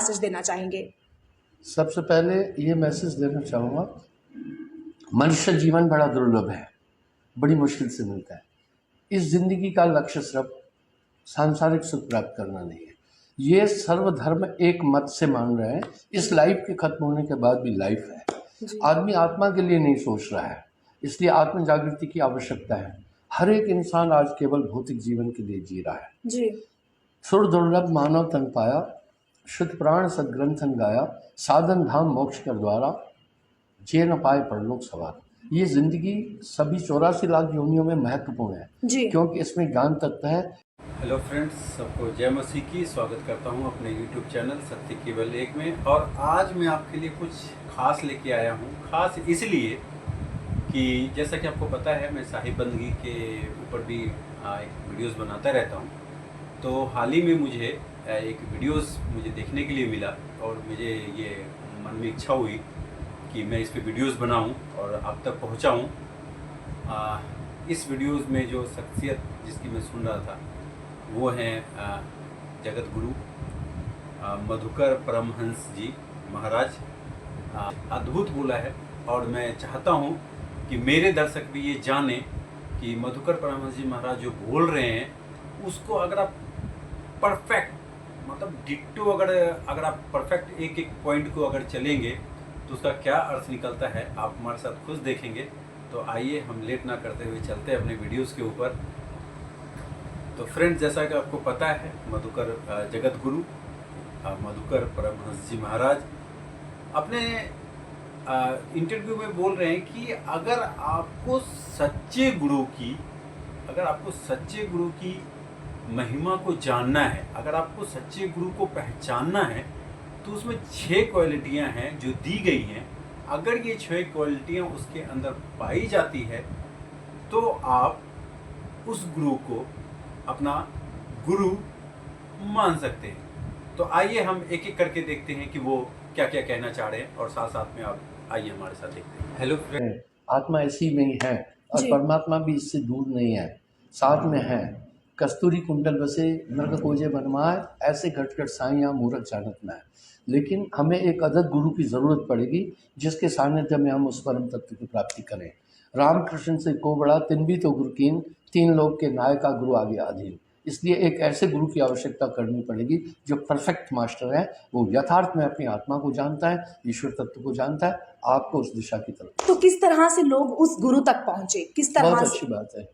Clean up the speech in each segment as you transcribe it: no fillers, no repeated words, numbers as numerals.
Message देना चाहेंगे? सबसे पहले ये मैसेज देना चाहूँगा, मनुष्य जीवन बड़ा दुर्लभ है, बड़ी मुश्किल से मिलता है। इस जिंदगी का लक्ष्य सिर्फ सांसारिक सुख प्राप्त करना नहीं है। ये सर्वधर्म एक मत से मान रहे हैं। इस लाइफ के खत्म होने के बाद भी लाइफ है। आदमी आत्मा के लिए नहीं सोच रहा है, इसलिए आत्म जागृति की आवश्यकता है। हर एक इंसान आज केवल भौतिक जीवन के लिए जी रहा है। जी। सुर दुर्लभ मानव तन पाया, शुद्ध प्राण सदग्रंथन गाया, साधन धाम मोक्ष कर द्वारा, जे न पाए परलोक सवार। ये जिंदगी सभी 84 लाख योनियों में महत्वपूर्ण है क्योंकि इसमें ज्ञान तत्व है। हेलो फ्रेंड्स, सबको जय मसीह की। स्वागत करता हूं अपने यूट्यूब चैनल सत्य केवल एक में। और आज मैं आपके लिए कुछ खास लेके आया हूं। खास इसलिए कि जैसा कि आपको पता है, मैं साहिब बंदगी के ऊपर भी एक वीडियोस बनाता रहता हूं। तो हाल ही में मुझे एक वीडियोस मुझे देखने के लिए मिला और मुझे ये मन में इच्छा हुई कि मैं इस पर वीडियोस बनाऊं और आप तक पहुंचाऊं। इस वीडियोस में जो शख्सियत जिसकी मैं सुन रहा था वो हैं जगत गुरु मधुकर परमहंस जी महाराज। अद्भुत बोला है और मैं चाहता हूं कि मेरे दर्शक भी ये जाने कि मधुकर परमहंस जी महाराज जो बोल रहे हैं उसको अगर आप परफेक्ट मतलब डिट्टो अगर आप परफेक्ट एक एक पॉइंट को अगर चलेंगे तो उसका क्या अर्थ निकलता है आप हमारे साथ खुद देखेंगे। तो आइए हम लेट ना करते हुए चलते हैं अपने वीडियोस के ऊपर। तो फ्रेंड्स, जैसा कि आपको पता है, मधुकर जगत गुरु मधुकर परमहंस जी महाराज अपने इंटरव्यू में बोल रहे हैं कि अगर आपको सच्चे गुरु की महिमा को जानना है, अगर आपको सच्चे गुरु को पहचानना है तो उसमें 6 क्वालिटियां हैं जो दी गई हैं। अगर ये 6 क्वालिटियां उसके अंदर पाई जाती है तो आप उस गुरु को अपना गुरु मान सकते हैं। तो आइए हम एक एक करके देखते हैं कि वो क्या क्या कहना चाह रहे हैं और साथ साथ में आप आइए हमारे साथ देखते हैं। हेलो फ्रेंड, आत्मा ऐसी में ही है और परमात्मा भी इससे दूर नहीं है, साथ में है। कस्तूरी कुंडल बसे नरक खोजे बनवाए, ऐसे घटघट साइयाँ मूरख जानत में है। लेकिन हमें एक अदद गुरु की ज़रूरत पड़ेगी जिसके सानिध्य में हम उस परम तत्व की प्राप्ति करें। रामकृष्ण से को बड़ा तिन भी तो गुरु कीन, 3 लोग के नायका गुरु आगे अधीन। इसलिए एक ऐसे गुरु की आवश्यकता करनी पड़ेगी जो परफेक्ट मास्टर है, वो यथार्थ में अपनी आत्मा को जानता है, ईश्वर तत्व को जानता है, आपको उस दिशा की तरफ। तो किस तरह से लोग उस गुरु तक पहुंचे, किस तरह? बहुत अच्छी बात है।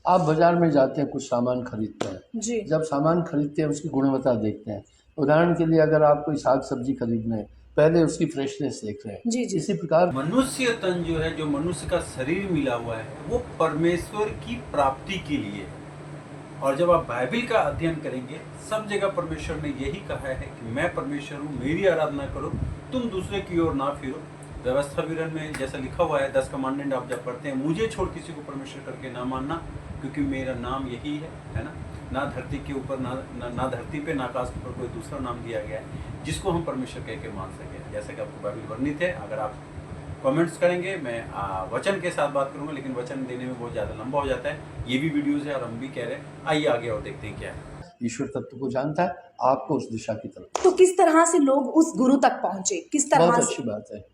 आप बाजार में जाते हैं, कुछ सामान खरीदते हैं। जब सामान खरीदते हैं उसकी गुणवत्ता देखते हैं। उदाहरण के लिए अगर आप कोई साग सब्जी खरीदना है, पहले उसकी फ्रेशनेस देख रहे हैं। इसी प्रकार मनुष्य तन जो है, जो मनुष्य का शरीर मिला हुआ है, वो परमेश्वर की प्राप्ति के लिए। और जब आप बाइबल का अध्ययन करेंगे, सब जगह परमेश्वर ने यही कहा है कि मैं परमेश्वर हूँ, मेरी आराधना करो, तुम दूसरे की ओर ना फिरो। व्यवस्था विवरण में जैसा लिखा हुआ है, 10 कमांडमेंट आप जब पढ़ते हैं, मुझे छोड़ किसी को परमेश्वर करके ना मानना, क्योंकि मेरा नाम यही है ना। ना धरती के ऊपर ना धरती पे, ना आकाश के ऊपर कोई दूसरा नाम दिया गया है जिसको हम परमेश्वर कह के मान सकें। जैसा कि आपको बाइबल वर्णित है। अगर आप कमेंट्स करेंगे, मैं वचन के साथ बात करूंगा, लेकिन वचन देने में बहुत ज़्यादा लंबा हो जाता है। ये भी वीडियोस है और हम भी कह रहे हैं। आइए आगे और देखते हैं क्या है। ईश्वर तत्व को जानता है, आपको उस दिशा की तरफ। तो किस तरह से लोग उस गुरु तक पहुंचे, किस तरह? बहुत अच्छी बात है।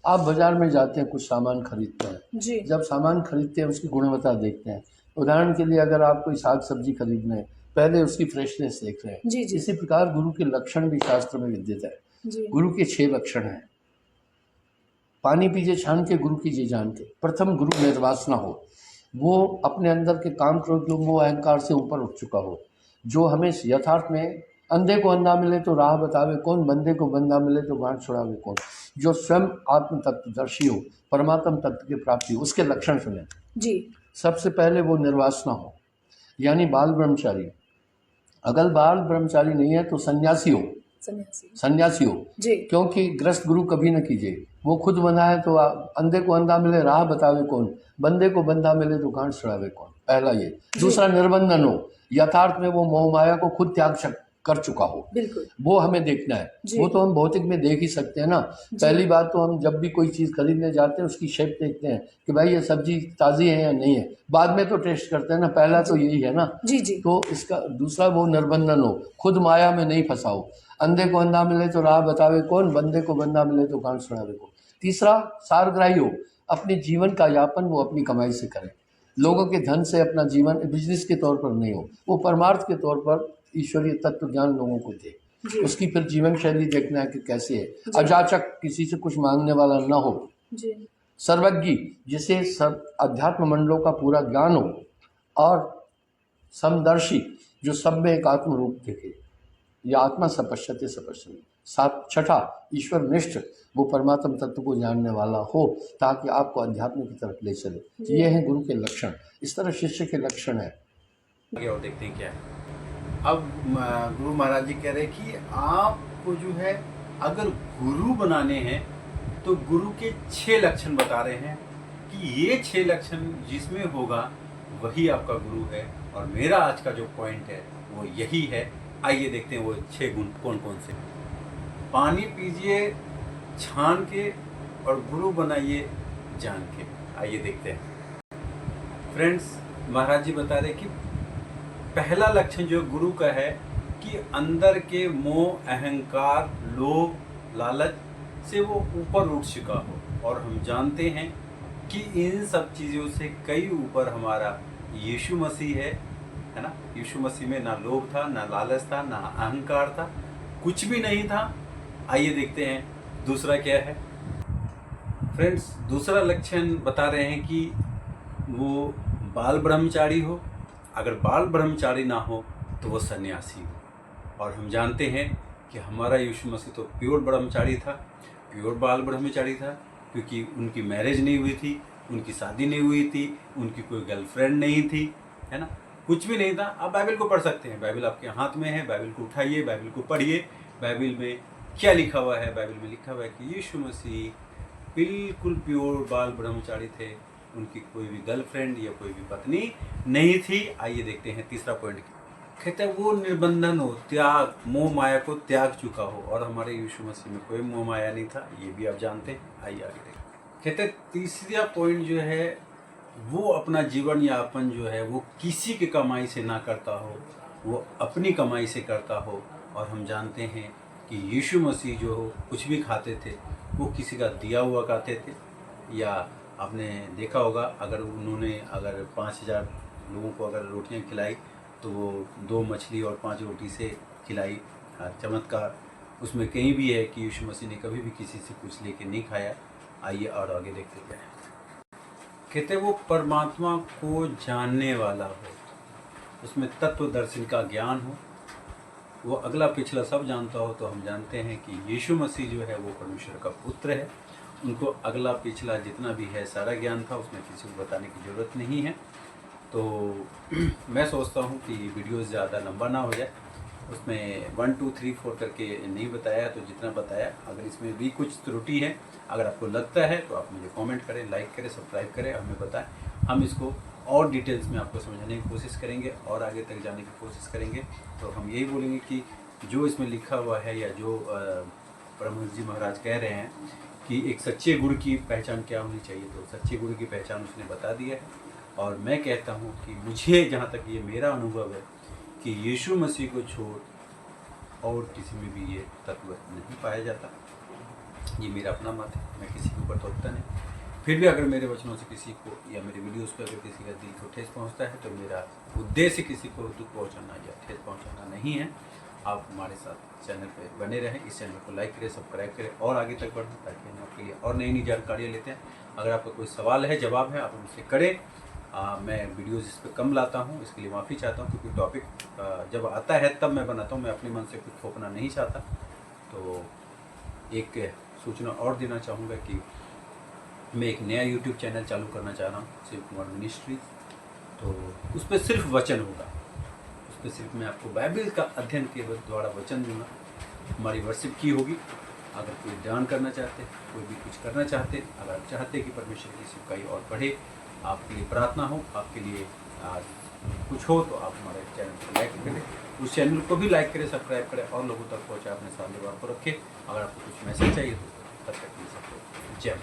आप बाजार में जाते हैं, कुछ सामान खरीदते हैं। जब सामान खरीदते हैं उसकी गुणवत्ता देखते हैं। उदाहरण के लिए अगर आप कोई साग सब्जी खरीदना है, पहले उसकी फ्रेशनेस देख रहे हैं। इसी प्रकार गुरु के लक्षण भी शास्त्र में विद्यत है। गुरु के 6 लक्षण हैं। पानी पीजिए छान के, गुरु कीजिए जान के। प्रथम, गुरु निर्वासना हो, वो अपने अंदर के काम क्रोध लोभ मोह अहंकार से ऊपर उठ चुका हो, जो हमें यथार्थ में अंधे को अंधा मिले तो राह बतावे कौन, बंदे को बंदा मिले तो गांठ छुड़ावे कौन, जो स्वयं आत्म तत्वदर्शी हो, परमात्म तत्व की प्राप्ति हो। उसके लक्षण सुने। सबसे पहले वो निर्वासना हो, यानी बाल ब्रह्मचारी। अगर बाल ब्रह्मचारी नहीं है तो सन्यासी हो, सन्यासी हो। क्योंकि ग्रस्त गुरु कभी न कीजिए। वो खुद बंधा है तो अंधे को अंधा मिले राह बतावे कौन, बंदे को बंधा मिले तो गांठ छुड़ावे कौन। पहला ये। दूसरा, निर्बंधन हो, यथार्थ में वो मोह माया को खुद त्याग कर चुका हो। बिल्कुल, वो हमें देखना है। वो तो हम भौतिक में देख ही सकते हैं ना। पहली बात तो हम जब भी कोई चीज़ खरीदने जाते हैं उसकी शेप देखते हैं कि भाई ये सब्जी ताज़ी है या नहीं है, बाद में तो टेस्ट करते हैं ना। पहला तो यही है ना। तो इसका दूसरा, वो निर्बंधन हो, खुद माया में नहीं फंसाओ। अंधे को अंधा मिले तो राह बतावे कौन, बंदे को बंदा मिले तो कान सुनावे कौन। तीसरा, सारग्राही हो, अपने जीवन का यापन वो अपनी कमाई से करे, लोगों के धन से अपना जीवन बिजनेस के तौर पर नहीं हो, वो परमार्थ के तौर पर ईश्वरीय तत्व ज्ञान लोगों को दे। उसकी फिर जीवन शैली देखना है कि कैसे है, अजाचक, किसी से कुछ मांगने वाला न हो, सर्वज्ञ, जिसे अध्यात्म मंडलों का पूरा ज्ञान हो, और समदर्शी, जो सब में एक आत्म रूप देखे, या आत्मा सपश्यते सपश्यति। सात, छठा, ईश्वर निष्ठ, वो परमात्म तत्व को जानने वाला हो, ताकि आपको अध्यात्म की तरफ ले चले। ये हैं गुरु के लक्षण। इस तरह शिष्य के लक्षण है। आगे और देखते हैं क्या है। अब गुरु महाराज जी कह रहे हैं कि आपको जो है अगर गुरु बनाने हैं तो गुरु के 6 लक्षण बता रहे हैं कि ये 6 लक्षण जिसमें होगा वही आपका गुरु है। और मेरा आज का जो पॉइंट है वो यही है। आइए देखते हैं वो 6 गुण कौन कौन से। पानी पीजिए छान के और गुरु बनाइए जान के। आइए देखते हैं। फ्रेंड्स, महाराज जी बता रहे कि पहला लक्षण जो गुरु का है कि अंदर के मोह, अहंकार, लोभ, लालच से वो ऊपर उठ चुका हो। और हम जानते हैं कि इन सब चीज़ों से कई ऊपर हमारा यीशु मसीह है ना। यीशु मसीह में ना लोभ था, ना लालच था, ना अहंकार था, कुछ भी नहीं था। आइए देखते हैं दूसरा क्या है। फ्रेंड्स, दूसरा लक्षण बता रहे हैं कि वो बाल ब्रह्मचारी हो। अगर बाल ब्रह्मचारी ना हो तो वो सन्यासी हो। और हम जानते हैं कि हमारा यीशु मसीह तो प्योर ब्रह्मचारी था, प्योर बाल ब्रह्मचारी था, क्योंकि उनकी मैरिज नहीं हुई थी, उनकी शादी नहीं हुई थी, उनकी कोई गर्लफ्रेंड नहीं थी, है ना, कुछ भी नहीं था। आप बाइबल को पढ़ सकते हैं, बाइबल आपके हाथ में है, बाइबल को उठाइए, बाइबल को पढ़िए। बाइबल में क्या लिखा हुआ है? बाइबल में लिखा हुआ है कि यीशु मसीह बिल्कुल प्योर बाल ब्रह्मचारी थे, उनकी कोई भी गर्लफ्रेंड या कोई भी पत्नी नहीं थी। आइए देखते हैं तीसरा पॉइंट। कहते हैं वो निर्बंधन हो, त्याग, मोह माया को त्याग चुका हो। और हमारे यीशु मसीह में कोई मोह माया नहीं था, ये भी आप जानते हैं। आइए आगे देखते हैं। कहते हैं तीसरा पॉइंट जो है वो अपना जीवन यापन जो है वो किसी की कमाई से ना करता हो, वो अपनी कमाई से करता हो। और हम जानते हैं कि यीशु मसीह जो कुछ भी खाते थे वो किसी का दिया हुआ खाते थे। या आपने देखा होगा, अगर उन्होंने 5,000 लोगों को अगर रोटियां खिलाई तो वो 2 मछली और 5 रोटी से खिलाई। चमत्कार उसमें कहीं भी है कि यीशु मसीह ने कभी भी किसी से कुछ लेके नहीं खाया। आइए और आगे देखते हैं। कहते वो परमात्मा को जानने वाला हो, उसमें तत्व दर्शन का ज्ञान हो, वो अगला पिछला सब जानता हो। तो हम जानते हैं कि यीशु मसीह जो है वो परमेश्वर का पुत्र है। उनको अगला पिछला जितना भी है सारा ज्ञान था, उसमें किसी को बताने की ज़रूरत नहीं है। तो मैं सोचता हूँ कि वीडियो ज़्यादा लंबा ना हो जाए। उसमें 1 2 3 4 करके नहीं बताया, तो जितना बताया, अगर इसमें भी कुछ त्रुटि है, अगर आपको लगता है तो आप मुझे कमेंट करें, लाइक करें, सब्सक्राइब करें, हमें बताएं। हम इसको और डिटेल्स में आपको समझाने की कोशिश करेंगे और आगे तक जाने की कोशिश करेंगे। तो हम यही बोलेंगे कि जो इसमें लिखा हुआ है या जो परमहंस जी महाराज कह रहे हैं कि एक सच्चे गुरु की पहचान क्या होनी चाहिए, तो सच्चे गुरु की पहचान उसने बता दिया है। और मैं कहता हूँ कि मुझे जहाँ तक ये मेरा अनुभव है कि यीशु मसीह को छोड़ और किसी में भी ये तत्व नहीं पाया जाता। ये मेरा अपना मत है, मैं किसी के ऊपर थोपता नहीं। फिर भी अगर मेरे वचनों से किसी को या मेरे वीडियोस पे अगर किसी का दिल को ठेस पहुंचता है तो मेरा उद्देश्य किसी को दुख पहुंचाना या ठेस पहुंचाना नहीं है। आप हमारे साथ चैनल पे बने रहें, इस चैनल को लाइक करें, सब्सक्राइब करें और आगे तक बढ़ें, ताकि हम आपके लिए और नई नई जानकारियाँ लेते हैं। अगर आपका कोई सवाल है, जवाब है, आप हमसे करें। मैं वीडियोज़ इस पर कम लाता हूँ, इसके लिए माफ़ी चाहता हूँ, क्योंकि टॉपिक जब आता है तब मैं बनाता हूँ, मैं अपने मन से कुछ थोपना नहीं चाहता। तो एक सूचना और देना चाहूँगा कि मैं एक नया YouTube चैनल चालू करना चाह रहा हूँ, शिव कुमार मिनिस्ट्री। तो उस पर सिर्फ वचन होगा, उस पर सिर्फ मैं आपको बाइबल का अध्ययन के द्वारा वचन दूँगा। हमारी वर्शिप की होगी। अगर कोई ध्यान करना चाहते, कोई भी कुछ करना चाहते, अगर आप चाहते कि परमेश्वर की सिखाई और बढ़े, आपके लिए प्रार्थना हो, आपके लिए कुछ हो, तो आप हमारे चैनल को लाइक करें, उस चैनल को भी लाइक करें, सब्सक्राइब करें और लोगों तक पहुँचाए, अपने साथ को रखें। अगर आपको कुछ मैसेज चाहिए तो तब तक मिल सकते हो। जय